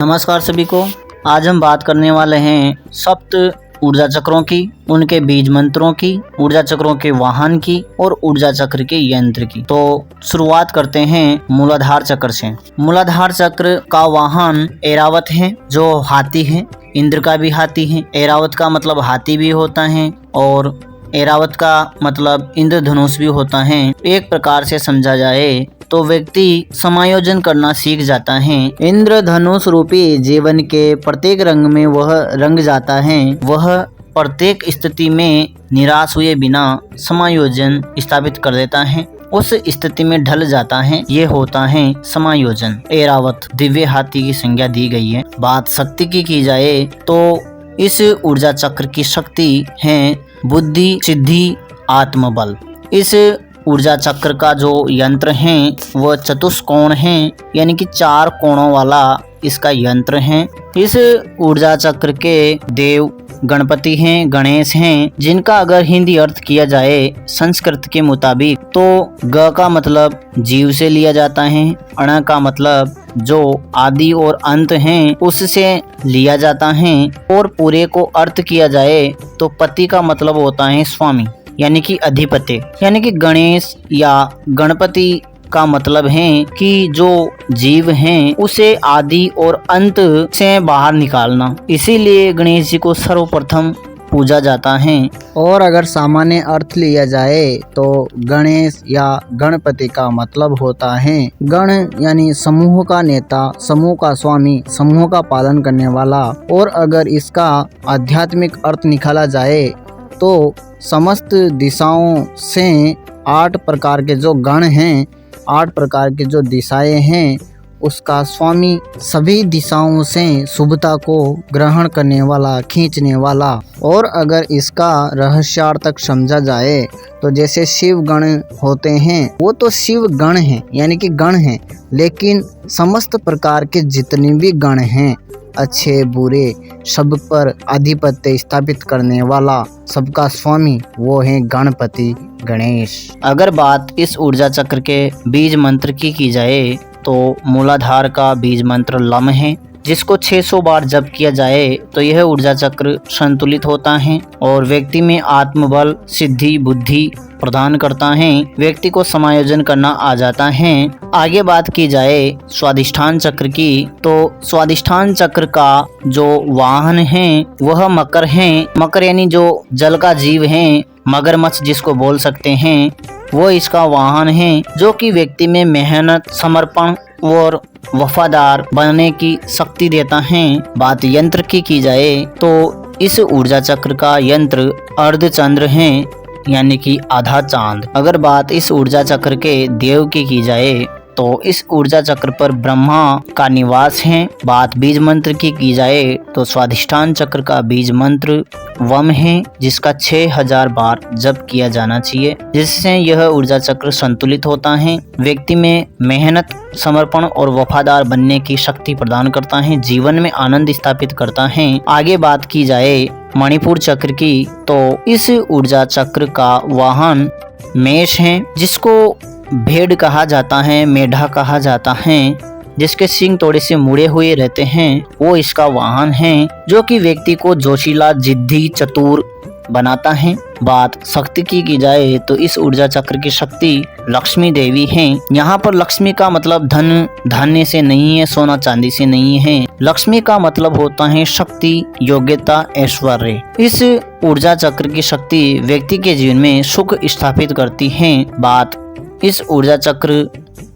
नमस्कार सभी को। आज हम बात करने वाले हैं सप्त ऊर्जा चक्रों की, उनके बीज मंत्रों की, ऊर्जा चक्रों के वाहन की और ऊर्जा चक्र के यंत्र की। तो शुरुआत करते हैं मूलाधार चक्र से। मूलाधार चक्र का वाहन ऐरावत है, जो हाथी है। इंद्र का भी हाथी है। ऐरावत का मतलब हाथी भी होता है और ऐरावत का मतलब इंद्रधनुष भी होता है। एक प्रकार से समझा जाए तो व्यक्ति समायोजन करना सीख जाता है। इंद्रधनुष रूपी जीवन के प्रत्येक रंग में वह रंग जाता है। वह प्रत्येक स्थिति में निराश हुए बिना समायोजन स्थापित कर देता है, उस स्थिति में ढल जाता है। ये होता है समायोजन। ऐरावत दिव्य हाथी की संज्ञा दी गई है। बात शक्ति की जाए तो इस ऊर्जा चक्र की शक्ति है बुद्धि, सिद्धि, आत्मबल। इस ऊर्जा चक्र का जो यंत्र है वह चतुष्कोण है, यानी कि 4 कोणों वाला इसका यंत्र है। इस ऊर्जा चक्र के देव गणपति हैं, गणेश हैं, जिनका अगर हिंदी अर्थ किया जाए संस्कृत के मुताबिक तो ग का मतलब जीव से लिया जाता है, अण का मतलब जो आदि और अंत हैं उससे लिया जाता है, और पूरे को अर्थ किया जाए तो पति का मतलब होता है स्वामी, यानी कि अधिपति। यानी कि गणेश या गणपति का मतलब है कि जो जीव हैं उसे आदि और अंत से बाहर निकालना। इसीलिए गणेश जी को सर्वप्रथम पूजा जाता है। और अगर सामान्य अर्थ लिया जाए तो गणेश या गणपति का मतलब होता है गण, यानी समूह का नेता, समूह का स्वामी, समूह का पालन करने वाला। और अगर इसका आध्यात्मिक अर्थ निकाला जाए तो समस्त दिशाओं से 8 प्रकार के जो गण हैं, 8 प्रकार की जो दिशाएं हैं, उसका स्वामी, सभी दिशाओं से शुभता को ग्रहण करने वाला, खींचने वाला। और अगर इसका रहस्यार्थक समझा जाए तो जैसे शिव गण होते हैं वो तो शिव गण हैं, यानी कि गण हैं, लेकिन समस्त प्रकार के जितने भी गण हैं, अच्छे बुरे, सब पर आधिपत्य स्थापित करने वाला, सबका स्वामी, वो है गणपति गणेश। अगर बात इस ऊर्जा चक्र के बीज मंत्र की जाए तो मूलाधार का बीज मंत्र लम है, जिसको 600 बार जप किया जाए तो यह ऊर्जा चक्र संतुलित होता है और व्यक्ति में आत्मबल, सिद्धि, बुद्धि प्रदान करता है। व्यक्ति को समायोजन करना आ जाता है। आगे बात की जाए स्वादिष्ठान चक्र की तो स्वादिष्ठान चक्र का जो वाहन है वह मकर है। मकर यानी जो जल का जीव है, मगरमच्छ जिसको बोल सकते हैं, वो इसका वाहन है, जो कि व्यक्ति में मेहनत, समर्पण और वफादार बनने की शक्ति देता है। बात यंत्र की जाए तो इस ऊर्जा चक्र का यंत्र अर्धचंद्र है, यानी कि आधा चांद। अगर बात इस ऊर्जा चक्र के देव की जाए तो इस ऊर्जा चक्र पर ब्रह्मा का निवास है। बात बीज मंत्र की जाए तो स्वाधिष्ठान चक्र का बीज मंत्र वम है, जिसका 6000 बार जप किया जाना चाहिए, जिससे यह ऊर्जा चक्र संतुलित होता है। व्यक्ति में मेहनत, समर्पण और वफादार बनने की शक्ति प्रदान करता है, जीवन में आनंद स्थापित करता है। आगे बात की जाए मणिपुर चक्र की तो इस ऊर्जा चक्र का वाहन मेष है, जिसको भेड़ कहा जाता है, मेढा कहा जाता है, जिसके सींग थोड़े से मुड़े हुए रहते हैं, वो इसका वाहन है, जो कि व्यक्ति को जोशीला, जिद्दी, चतुर बनाता है। बात शक्ति की जाए तो इस ऊर्जा चक्र की शक्ति लक्ष्मी देवी है। यहाँ पर लक्ष्मी का मतलब धन, धान्य से नहीं है, सोना चांदी से नहीं है। लक्ष्मी का मतलब होता है शक्ति, योग्यता, ऐश्वर्य। इस ऊर्जा चक्र की शक्ति व्यक्ति के जीवन में सुख स्थापित करती है। बात इस ऊर्जा चक्र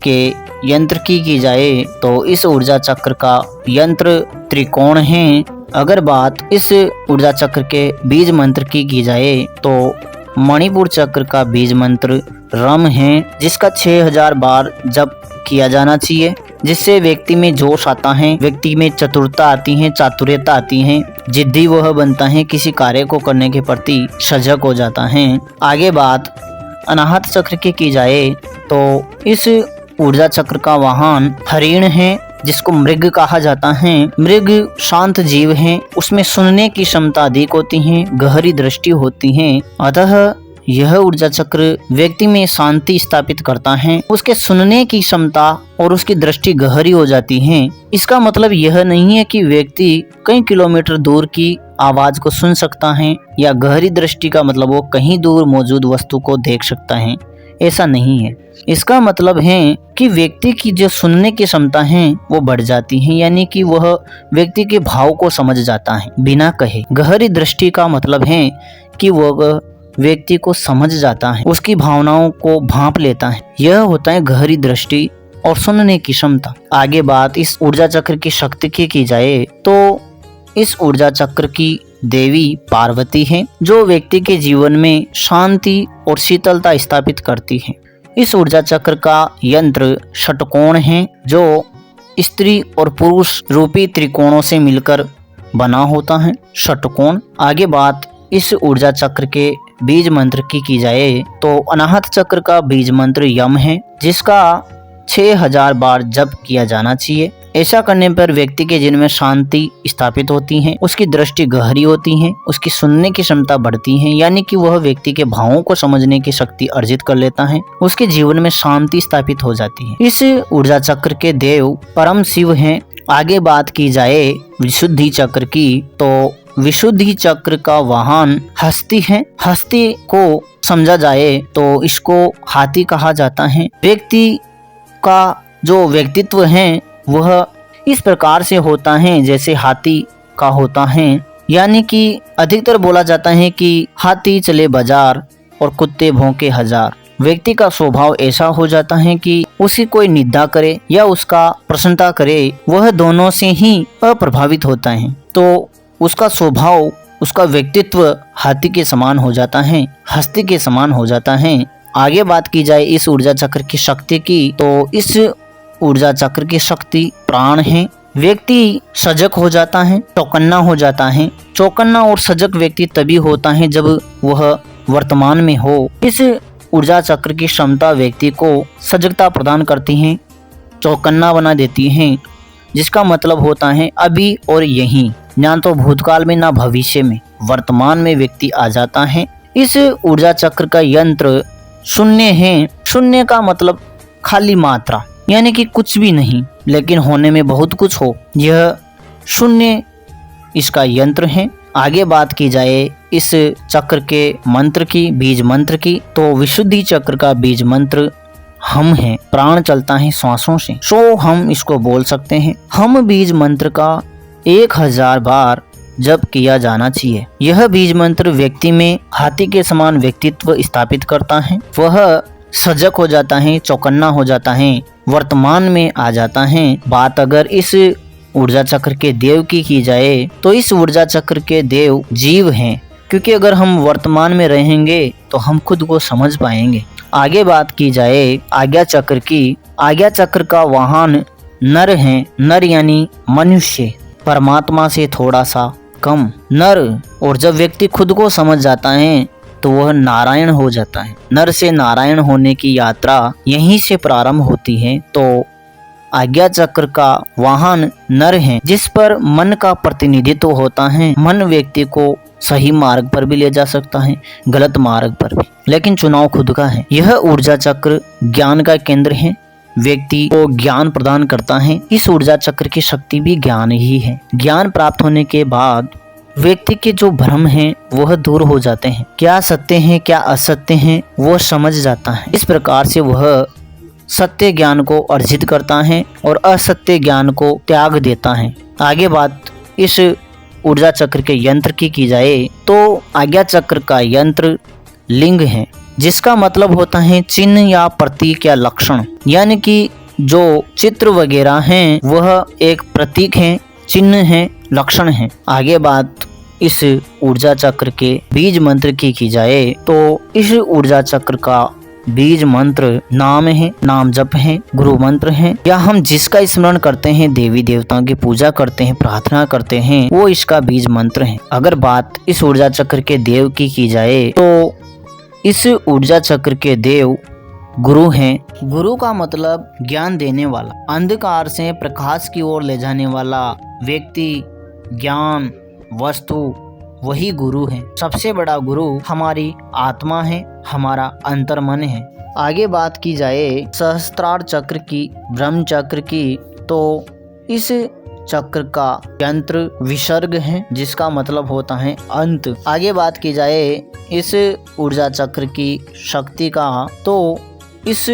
के यंत्र की जाए तो इस ऊर्जा चक्र का यंत्र त्रिकोण है। अगर बात इस ऊर्जा चक्र के बीज मंत्र की जाए तो मणिपुर चक्र का बीज मंत्र रम है, जिसका 6000 बार जप किया जाना चाहिए, जिससे व्यक्ति में जोश आता है, व्यक्ति में चतुरता आती है, चातुर्यता आती है, जिद्दी वह बनता है, किसी कार्य को करने के प्रति सजग हो जाता है। आगे बात अनाहत चक्र की जाए तो इस ऊर्जा चक्र का वाहन हरिण है, जिसको मृग कहा जाता है। मृग शांत जीव है, उसमें सुनने की क्षमता अधिक होती है, गहरी दृष्टि होती है, अतः यह ऊर्जा चक्र व्यक्ति में शांति स्थापित करता है। उसके सुनने की क्षमता और उसकी दृष्टि गहरी हो जाती है। इसका मतलब यह नहीं है कि व्यक्ति कई किलोमीटर दूर की आवाज को सुन सकता है या गहरी दृष्टि का मतलब वो कहीं दूर मौजूद वस्तु को देख सकता है, ऐसा नहीं है। इसका मतलब है कि व्यक्ति की जो सुनने की क्षमता है वो बढ़ जाती है, यानी कि वह व्यक्ति के भाव को समझ जाता है बिना कहे। गहरी दृष्टि का मतलब है कि वह व्यक्ति को समझ जाता है, उसकी भावनाओं को भांप लेता है। यह होता है गहरी दृष्टि और सुनने की क्षमता। आगे बात इस ऊर्जा चक्र की शक्ति की जाए तो इस ऊर्जा चक्र की देवी पार्वती है, जो व्यक्ति के जीवन में शांति और शीतलता स्थापित करती है। इस ऊर्जा चक्र का यंत्र षटकोण है, जो स्त्री और पुरुष रूपी त्रिकोणों से मिलकर बना होता है, षटकोण। आगे बात इस ऊर्जा चक्र के बीज मंत्र की जाए तो अनाहत चक्र का बीज मंत्र यम है, जिसका 6000 बार जप किया जाना चाहिए। ऐसा करने पर व्यक्ति के जीवन में शांति स्थापित होती है, उसकी दृष्टि गहरी होती है, उसकी सुनने की क्षमता बढ़ती है, यानी कि वह व्यक्ति के भावों को समझने की शक्ति अर्जित कर लेता है, उसके जीवन में शांति स्थापित हो जाती है। इस ऊर्जा चक्र के देव परम शिव हैं। आगे बात की जाए विशुद्धि चक्र की तो विशुद्धि चक्र का वाहन हस्ती है। हस्ती को समझा जाए तो इसको हाथी कहा जाता है। व्यक्ति का जो व्यक्तित्व है वह इस प्रकार से होता है जैसे हाथी का होता है, यानी कि अधिकतर बोला जाता है कि हाथी चले बाजार और कुत्ते भौंके हजार। व्यक्ति का स्वभाव ऐसा हो जाता है कि उसी कोई निंदा करे या उसका प्रशंसा करे, वह दोनों से ही अप्रभावित होता है। तो उसका स्वभाव, उसका व्यक्तित्व हाथी के समान हो जाता है, हस्ती के समान हो जाता है। आगे बात की जाए इस ऊर्जा चक्र की शक्ति की तो इस ऊर्जा चक्र की शक्ति प्राण है। व्यक्ति सजग हो जाता है, चौकन्ना हो जाता है। चौकन्ना और सजग व्यक्ति तभी होता है जब वह वर्तमान में हो। इस ऊर्जा चक्र की क्षमता व्यक्ति को सजगता प्रदान करती है, चौकन्ना बना देती है, जिसका मतलब होता है अभी और यहीं, ना तो भूतकाल में ना भविष्य में, वर्तमान में व्यक्ति आ जाता है। इस ऊर्जा चक्र का यंत्र शून्य है। शून्य का मतलब खाली मात्रा, यानी कि कुछ भी नहीं लेकिन होने में बहुत कुछ हो, यह शून्य इसका यंत्र है। आगे बात की जाए इस चक्र के मंत्र की, बीज मंत्र की, तो विशुद्धि चक्र का बीज मंत्र हम है। प्राण चलता है श्वासों से, सो हम इसको बोल सकते हैं। हम बीज मंत्र का 1000 बार जप किया जाना चाहिए। यह बीज मंत्र व्यक्ति में हाथी के समान व्यक्तित्व स्थापित करता है। वह सजग हो जाता है, चौकन्ना हो जाता है, वर्तमान में आ जाता है। बात अगर इस ऊर्जा चक्र के देव की जाए तो इस ऊर्जा चक्र के देव जीव हैं, क्योंकि अगर हम वर्तमान में रहेंगे तो हम खुद को समझ पाएंगे। आगे बात की जाए आज्ञा चक्र की। आज्ञा चक्र का वाहन नर है। नर यानी मनुष्य, परमात्मा से थोड़ा सा कम नर। और जब व्यक्ति खुद को समझ जाता है तो वह नारायण हो जाता है। नर से नारायण होने की यात्रा यहीं से प्रारंभ होती है। तो आज्ञा चक्र का वाहन नर है, जिस पर मन का प्रतिनिधित्व होता है। मन व्यक्ति को सही मार्ग पर भी ले जा सकता है, गलत मार्ग पर भी, लेकिन चुनाव खुद का है। यह ऊर्जा चक्र ज्ञान का केंद्र है, व्यक्ति को ज्ञान प्रदान करता है। इस ऊर्जा चक्र की शक्ति भी ज्ञान ही है। ज्ञान प्राप्त होने के बाद व्यक्ति के जो भ्रम हैं वह दूर हो जाते हैं। क्या सत्य है क्या असत्य है वह समझ जाता है। इस प्रकार से वह सत्य ज्ञान को अर्जित करता है और असत्य ज्ञान को त्याग देता है। आगे बात इस ऊर्जा चक्र के यंत्र की जाए तो आज्ञा चक्र का यंत्र लिंग है, जिसका मतलब होता है चिन्ह या प्रतीक या लक्षण, यानी कि जो चित्र वगैरह हैं वह एक प्रतीक है, चिन्ह है, लक्षण है। आगे बात इस ऊर्जा चक्र के बीज मंत्र की जाए तो इस ऊर्जा चक्र का बीज मंत्र नाम है, नाम जप है, गुरु मंत्र है, या हम जिसका स्मरण करते हैं, देवी देवताओं की पूजा करते हैं, प्रार्थना करते हैं, वो इसका बीज मंत्र है। अगर बात इस ऊर्जा चक्र के देव की जाए तो इस ऊर्जा चक्र के देव गुरु हैं। गुरु का मतलब ज्ञान देने वाला, अंधकार से प्रकाश की ओर ले जाने वाला व्यक्ति, ज्ञान, वस्तु, वही गुरु है। सबसे बड़ा गुरु हमारी आत्मा है, हमारा अंतर्मन है। आगे बात की जाए सहस्त्रार चक्र की, ब्रह्म चक्र की, तो इस चक्र का यंत्र विसर्ग है, जिसका मतलब होता है अंत। आगे बात की जाए इस ऊर्जा चक्र की शक्ति का, तो इस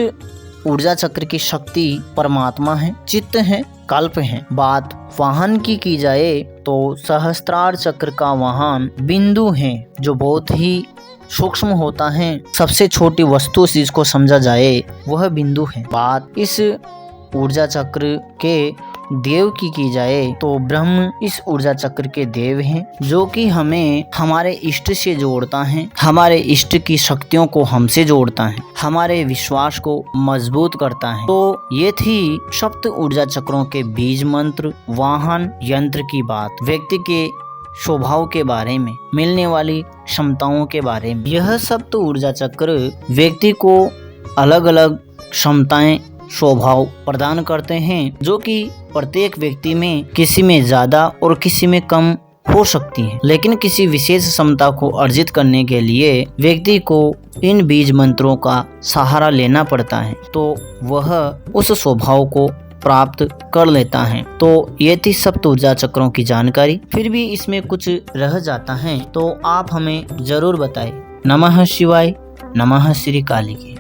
ऊर्जा चक्र की शक्ति परमात्मा है, चित्त है, कल्प है। बात वाहन की जाए तो सहस्त्रार चक्र का वाहन बिंदु है, जो बहुत ही सूक्ष्म होता है। सबसे छोटी वस्तु से इसको समझा जाए वह बिंदु है। बात इस ऊर्जा चक्र के देव की जाए तो ब्रह्म इस ऊर्जा चक्र के देव हैं, जो कि हमें हमारे इष्ट से जोड़ता है, हमारे इष्ट की शक्तियों को हमसे जोड़ता है, हमारे विश्वास को मजबूत करता है। तो ये थी सप्त ऊर्जा चक्रों के बीज मंत्र, वाहन, यंत्र की बात। व्यक्ति के स्वभाव के बारे में, मिलने वाली क्षमताओं के बारे में। यह सप्त ऊर्जा चक्र व्यक्ति को अलग अलग क्षमताएं, स्वभाव प्रदान करते हैं, जो कि प्रत्येक व्यक्ति में किसी में ज्यादा और किसी में कम हो सकती है। लेकिन किसी विशेष क्षमता को अर्जित करने के लिए व्यक्ति को इन बीज मंत्रों का सहारा लेना पड़ता है, तो वह उस स्वभाव को प्राप्त कर लेता है। तो ये थी सप्त ऊर्जा चक्रों की जानकारी। फिर भी इसमें कुछ रह जाता है तो आप हमें जरूर बताएं। नमः शिवाय, नमः श्री काली की।